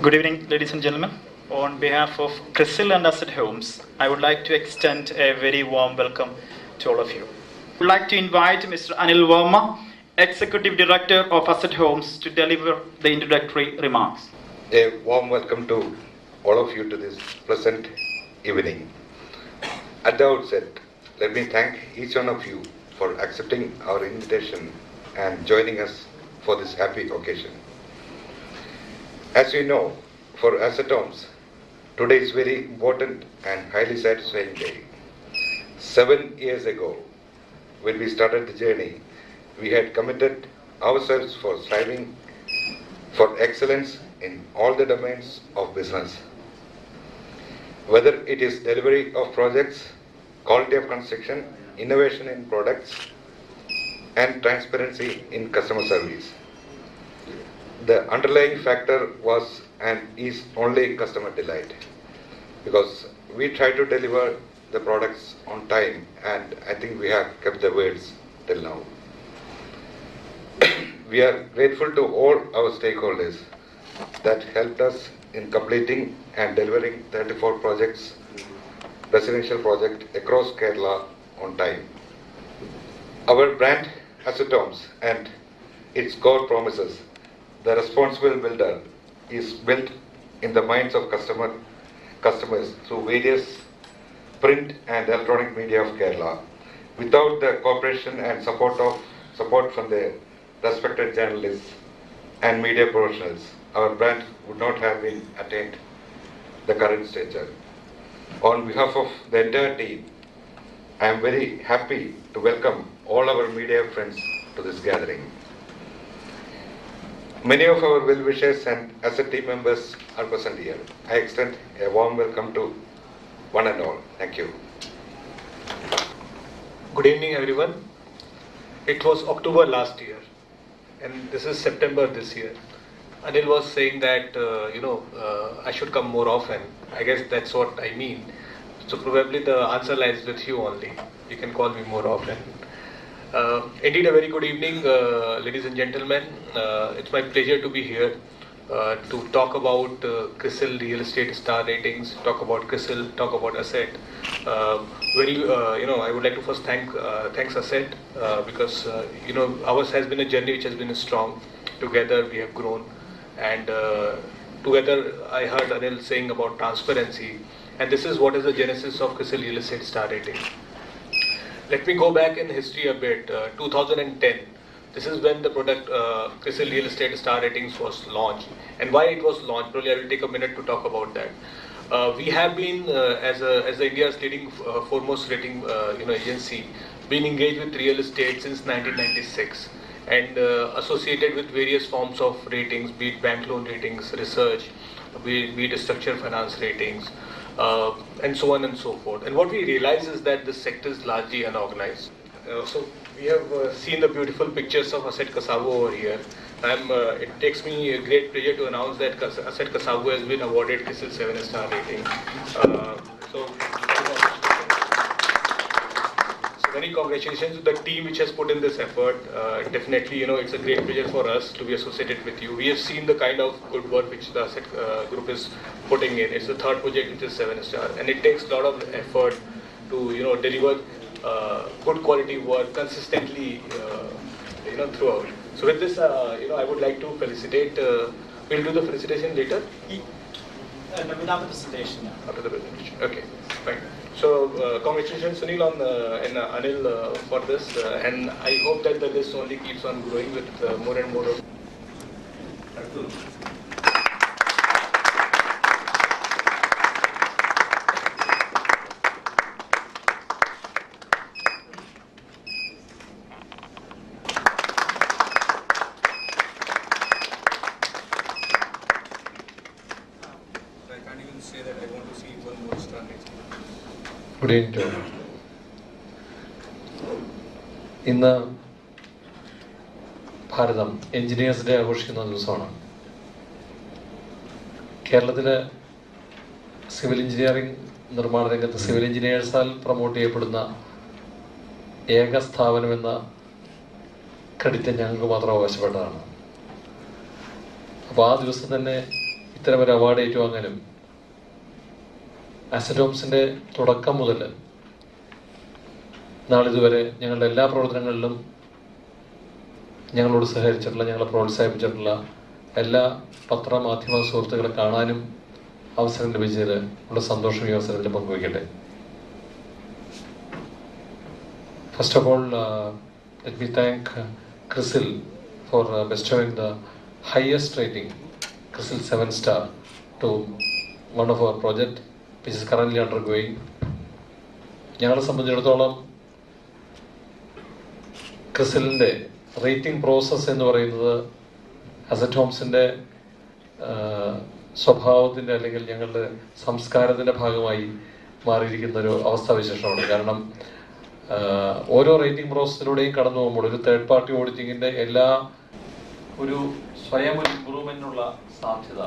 Good evening, ladies and gentlemen. On behalf of CRISIL and Asset Homes, I would like to extend a very warm welcome to all of you. I would like to invite Mr. Anil Verma, Executive Director of Asset Homes, to deliver the introductory remarks. A warm welcome to all of you to this pleasant evening. At the outset, let me thank each one of you for accepting our invitation and joining us for this happy occasion. As you know, for Asset Homes, today is very important and highly satisfying day. 7 years ago, when we started the journey, we had committed ourselves for striving for excellence in all the domains of business. Whether it is delivery of projects, quality of construction, innovation in products, and transparency in customer service. The underlying factor was and is only customer delight, because we try to deliver the products on time, and I think we have kept the words till now. We are grateful to all our stakeholders that helped us in completing and delivering 34 projects, residential projects across Kerala on time. Our brand Asset Homes and its core promises, the responsible builder, is built in the minds of customers through various print and electronic media of Kerala. Without the cooperation and support from the respected journalists and media professionals, our brand would not have been attained the current stature. On behalf of the entire team, I am very happy to welcome all our media friends to this gathering. Many of our well-wishers and asset team members are present here. I extend a warm welcome to one and all. Thank you. Good evening, everyone. It was October last year, and this is September this year. Anil was saying that, I should come more often. I guess that's what I mean. So probably the answer lies with you only. You can call me more often. Indeed, a very good evening, ladies and gentlemen. It's my pleasure to be here to talk about CRISIL Real Estate Star Ratings, talk about CRISIL, talk about Asset. I would like to first thanks Asset because ours has been a journey which has been strong. Together we have grown, and together I heard Anil saying about transparency, and this is what is the genesis of CRISIL Real Estate Star Rating. Let me go back in history a bit. 2010, this is when the product CRISIL Real Estate Star Ratings was launched. And why it was launched, probably I will take a minute to talk about that. We have been, as India's leading foremost rating agency, been engaged with real estate since 1996 and associated with various forms of ratings, be it bank loan ratings, research, be it structured finance ratings, and so on and so forth. And what we realize is that this sector is largely unorganized. So we have seen the beautiful pictures of Asset Kasavu over here. It takes me a great pleasure to announce that Asset Kasavu has been awarded CRISIL 7-star rating. So many congratulations to the team which has put in this effort. Definitely, it's a great pleasure for us to be associated with you. We have seen the kind of good work which the Asset Group is putting in. It's the third project which is 7-star, and it takes a lot of effort to deliver good quality work consistently throughout. So with this, I would like to felicitate. We'll do the felicitation later. No, without the presentation. After the presentation. Okay, fine. So congratulations, Sunil and Anil for this, and I hope that the list only keeps on growing with more and more of. Good evening. ഇന്ന് ഭാരതം engineers day ആഘോഷിക്കുന്ന ദിവസമാണ്. കേരളത്തിലെ civil engineering നിർമ്മാണ രംഗത്ത് civil എഞ്ചിനീയേഴ്സാൽ promote ചെയ്യപ്പെടുന്ന ഏക സ്ഥാപനമെന്ന credit ഞങ്ങൾക്ക് മാത്രം അവകാശപ്പെട്ടതാണ്. അപ്പോൾ ആ ദിവസം തന്നെ ഇത്തരമൊരു അവാർഡ് ഏറ്റുവാങ്ങാനും അസറ്റ് ഹോംസിൻ്റെ തുടക്കം മുതൽ നാളിതുവരെ ഞങ്ങളുടെ എല്ലാ പ്രവർത്തനങ്ങളിലും ഞങ്ങളോട് സഹകരിച്ചിട്ടുള്ള, ഞങ്ങളെ പ്രോത്സാഹിപ്പിച്ചിട്ടുള്ള എല്ലാ പത്രമാധ്യമ സുഹൃത്തുക്കളെ കാണാനും അവസരം ലഭിച്ചതിൽ ഉള്ള സന്തോഷം ഈ അവസരത്തിൽ പങ്കുവയ്ക്കട്ടെ. First of all, let me thank CRISIL for bestowing the highest rating, CRISIL 7-star, to one of our project which is currently undergoing. ഞങ്ങളെ സംബന്ധിച്ചിടത്തോളം ക്രിസിലിൻ്റെ റേറ്റിംഗ് പ്രോസസ്സ് എന്ന് പറയുന്നത് അസറ്റ് ഹോംസിൻ്റെ സ്വഭാവത്തിൻ്റെ അല്ലെങ്കിൽ ഞങ്ങളുടെ സംസ്കാരത്തിൻ്റെ ഭാഗമായി മാറിയിരിക്കുന്ന ഒരു അവസ്ഥാവിശേഷമാണ്. കാരണം ഓരോ റേറ്റിംഗ് പ്രോസസ്സിലൂടെയും കടന്നു പോകുമ്പോൾ ഒരു തേർഡ് പാർട്ടി ഓഡിറ്റിങ്ങിൻ്റെ എല്ലാ ഒരു സ്വയം ഒരു ഇമ്പ്രൂവ്മെന്റിനുള്ള സാധ്യത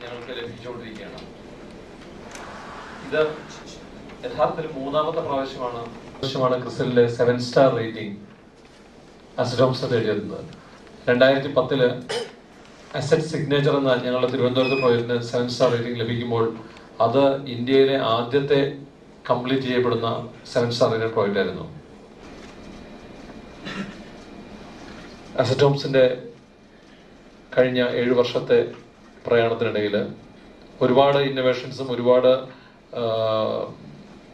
ഞങ്ങൾക്ക് ലഭിച്ചുകൊണ്ടിരിക്കുകയാണ്. ഇത് യഥാർത്ഥത്തിൽ മൂന്നാമത്തെ പ്രാവശ്യമാണ് ക്രിസിലിലെ 7-star റേറ്റിംഗ് അസറ്റ് ഹോംസ് നേടിയിരുന്നത്. 2010 അസറ്റ് സിഗ്നേച്ചർ എന്ന ഞങ്ങളുടെ തിരുവനന്തപുരത്ത് പ്രോജക്റ്റിന് 7-star റേറ്റിംഗ് ലഭിക്കുമ്പോൾ അത് ഇന്ത്യയിലെ ആദ്യത്തെ കംപ്ലീറ്റ് ചെയ്യപ്പെടുന്ന 7-star റേറ്റഡ് പ്രോജക്റ്റ് ആയിരുന്നു. അസറ്റ് ഹോംസിന്റെ കഴിഞ്ഞ 7 വർഷത്തെ പ്രയാണത്തിനിടയിൽ ഒരുപാട് ഇന്നോവേഷൻസും ഒരുപാട്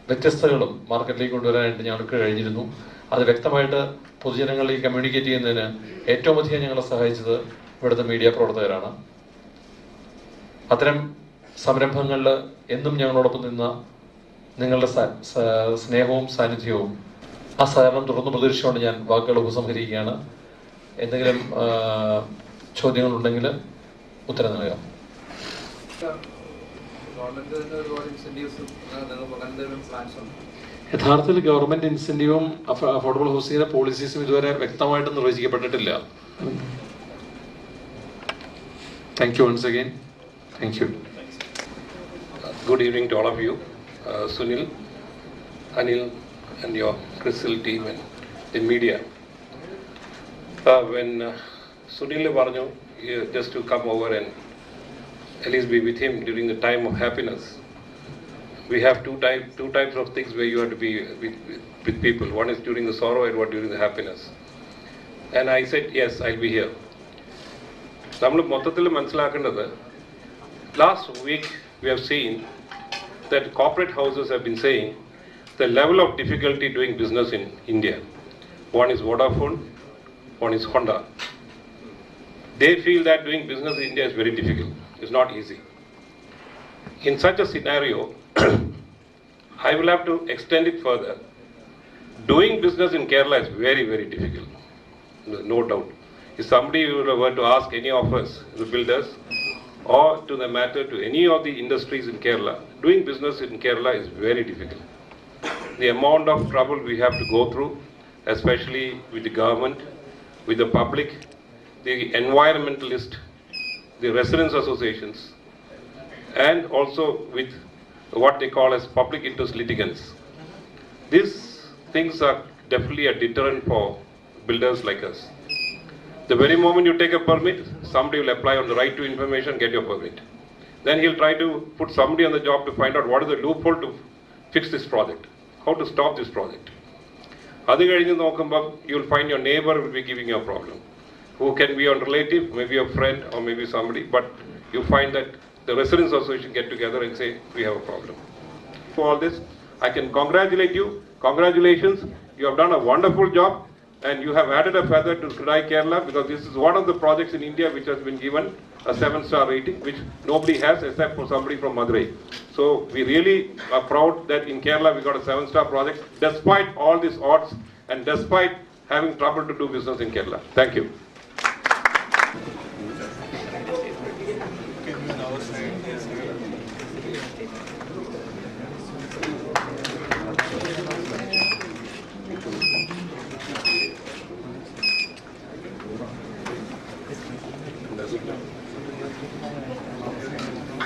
വ്യത്യസ്തകളും മാർക്കറ്റിലേക്ക് കൊണ്ടുവരാനായിട്ട് ഞങ്ങൾക്ക് കഴിഞ്ഞിരുന്നു. അത് വ്യക്തമായിട്ട് പൊതുജനങ്ങളിലേക്ക് കമ്മ്യൂണിക്കേറ്റ് ചെയ്യുന്നതിന് ഏറ്റവും അധികം ഞങ്ങളെ സഹായിച്ചത് ഇവിടുത്തെ മീഡിയ പ്രവർത്തകരാണ്. അത്തരം സംരംഭങ്ങളിൽ എന്നും ഞങ്ങളോടൊപ്പം നിന്ന നിങ്ങളുടെ സ്നേഹവും സാന്നിധ്യവും ആ സഹകരണം തുടർന്ന് പ്രതീക്ഷിച്ചുകൊണ്ട് ഞാൻ വാക്കുകൾ ഉപസംഹരിക്കുകയാണ്. എന്തെങ്കിലും ചോദ്യങ്ങളുണ്ടെങ്കിൽ ഉത്തരം നൽകാം. യഥാർത്ഥത്തിൽ ഗവൺമെന്റ് ഇൻസെന്റീവും അഫോർഡബിൾ ഹൗസിംഗിന്റെ പോളിസീസും ഇതുവരെ വ്യക്തമായിട്ട് നിർവചിക്കപ്പെട്ടിട്ടില്ല. Thank you once again. Thank you. Good evening to all of you. Sunil, Anil and your CRISIL team and the media. When Sunil Varno just to come over and at least be with him during the time of happiness, we have two types of things where you have to be with people. One is during the sorrow and one during the happiness. And I said, yes, I'll be here. നമ്മൾ മൊത്തത്തിൽ മനസ്സിലാക്കേണ്ടത്, last week we have seen that corporate houses have been saying the level of difficulty doing business in India. One is Vodafone, one is Honda. They feel that doing business in India is very difficult. It's not easy. In such a scenario, I will have to extend it further. Doing business in Kerala is very, very difficult. No doubt. If somebody were to ask any of us, the builders, or to the matter to any of the industries in Kerala, doing business in Kerala is very difficult. The amount of trouble we have to go through, especially with the government, with the public, the environmentalist, the residents associations, and also with what they call as public interest litigants. These things are definitely a deterrent for builders like us. The very moment you take a permit, somebody will apply on the right to information, get your permit. Then he'll try to put somebody on the job to find out what is the loophole to fix this project, how to stop this project. Adu kazhinju nokkumbam you will find your neighbor will be giving you a problem, who can be your relative, maybe a friend or maybe somebody, but you find that the residents association get together and say we have a problem. For all this, I can congratulate you. Congratulations, you have done a wonderful job. And you have added a feather to CRISIL Kerala, because this is one of the projects in India which has been given a 7-star rating, which nobody has except for somebody from Madurai. So we really are proud that in Kerala we got a 7-star project, despite all these odds and despite having trouble to do business in Kerala. Thank you.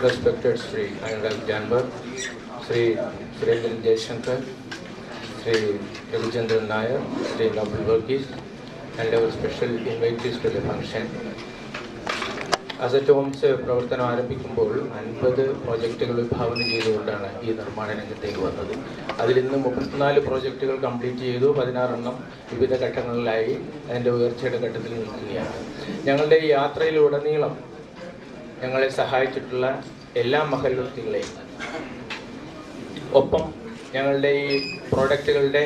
Respected Sri Anurag Janbar, Sri Surendran Jaishankar, Sri Ravichandran Nair, Sri Nobel Verghese, and our special invitees to the function. Asset Homes പ്രവർത്തനം ആരംഭിക്കുമ്പോൾ 50 പ്രോജക്റ്റുകൾ വിഭാവനം ചെയ്തുകൊണ്ടാണ് ഈ നിർമ്മാണ രംഗത്തേക്ക് വന്നത്. അതിൽ ഇന്ന് 34 പ്രോജക്റ്റുകൾ കംപ്ലീറ്റ് ചെയ്തു, 16 എണ്ണം വിവിധ ഘട്ടങ്ങളിലായി അതിൻ്റെ ഉയർച്ചയുടെ ഘട്ടത്തിൽ നിൽക്കുകയാണ്. ഞങ്ങളുടെ ഈ യാത്രയിലുടനീളം ഞങ്ങളെ സഹായിച്ചിട്ടുള്ള എല്ലാ മഹൽ വ്യക്തികളെയും, ഒപ്പം ഞങ്ങളുടെ ഈ പ്രോഡക്റ്റുകളുടെ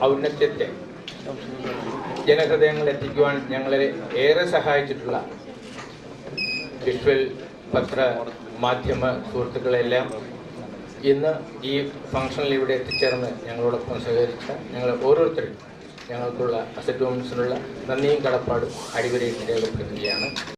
ഔന്നത്യത്തെ ജനഹൃദയങ്ങളിൽ എത്തിക്കുവാൻ ഞങ്ങളെ ഏറെ സഹായിച്ചിട്ടുള്ള വിഷ്വൽ പത്ര മാധ്യമ സുഹൃത്തുക്കളെല്ലാം ഇന്ന് ഈ ഫംഗ്ഷനിൽ ഇവിടെ എത്തിച്ചേർന്ന് ഞങ്ങളോടൊപ്പം സഹകരിച്ച ഞങ്ങൾ ഓരോരുത്തരും ഞങ്ങൾക്കുള്ള അസറ്റ് ഹോംസിനുള്ള നന്ദിയും കടപ്പാടും അടിവരയിട്ട് രേഖപ്പെടുത്തുകയാണ്.